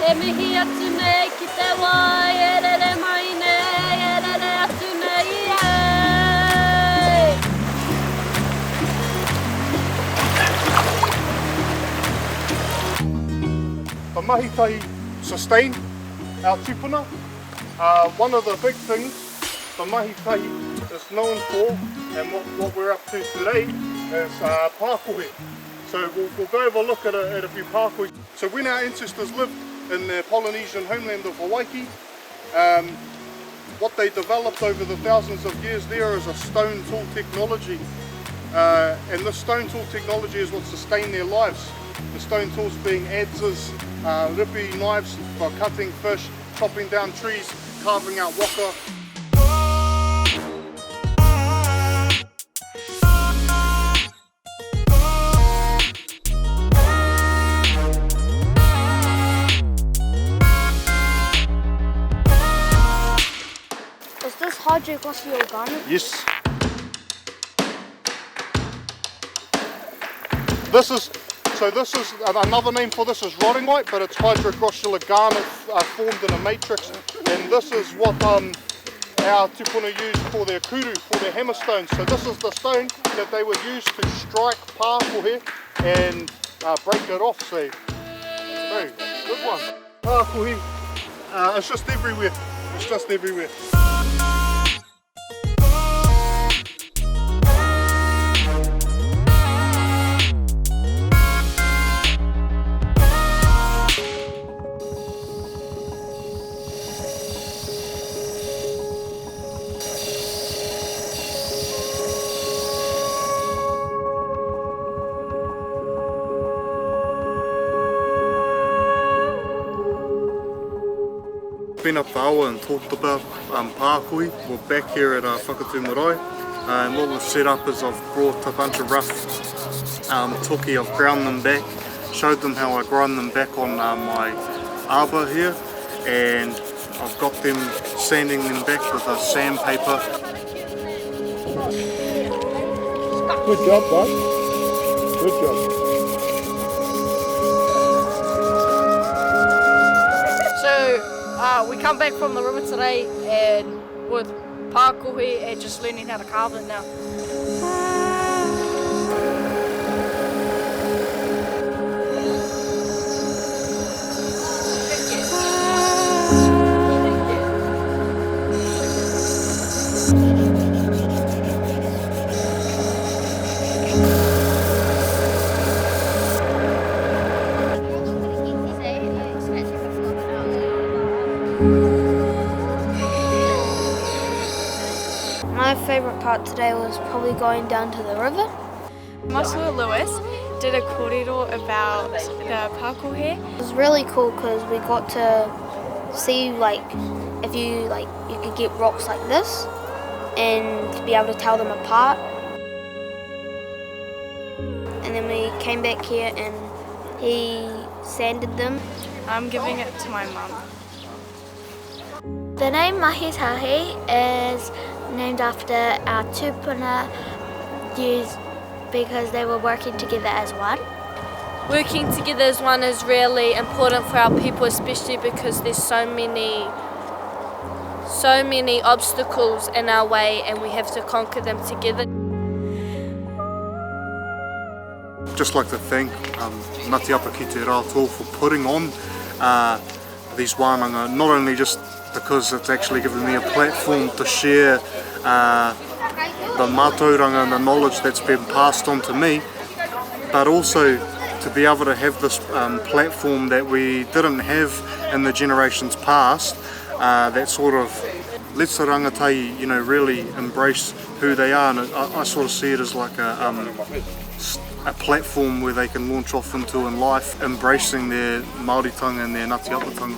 e mihi atu nei ki te wai, e rere mai nei, e rere atu nei, The Mahitahi sustain our tupuna. One of the big things the Mahitahi is known for, and what we're up to today, is pākohe. So we'll go have a look at a few pākohe. So when our ancestors lived in the Polynesian homeland of Hawaii, what they developed over the thousands of years there is a stone tool technology. And this stone tool technology is what sustained their lives. The stone tools being adzes, ripi knives for cutting fish, chopping down trees, carving out waka. Is this hydroglossy organic? Yes. This is another name for this is rotting white, but it's hydroglossular garnet formed in a matrix, and this is what our tupuna used for their kuru, for their hammer stones. So this is the stone that they would use to strike pākohe and break it off. So, hey, good one. Pākohe, it's just everywhere. It's just everywhere. Been up the awa and talked about pākohe. We're back here at Whakatū marae, and what we've set up is I've brought a bunch of rough toki. I've ground them back, showed them how I grind them back on my arbor here, and I've got them sanding them back with a sandpaper. Good job, bud. Good job. We come back from the river today and with pākohe and just learning how to carve it now. My favourite part today was probably going down to the river. Masua Lewis did a kōrero about the pākohe. It was really cool because we got to see if you could get rocks like this and to be able to tell them apart. And then we came back here and he sanded them. I'm giving it to my mum. The name Mahitahi is named after our tupuna used because they were working together as one. Working together as one is really important for our people, especially because there's so many obstacles in our way and we have to conquer them together. Just like to thank Ngāti Apa ki te rātou for putting on these wānanga, not only just because it's actually given me a platform to share the mātauranga and the knowledge that's been passed on to me, but also to be able to have this platform that we didn't have in the generations past, that sort of lets the rangatahi, really embrace who they are, and I sort of see it as like a platform where they can launch off into in life, embracing their Māoritanga and their Ngāti Apatanga.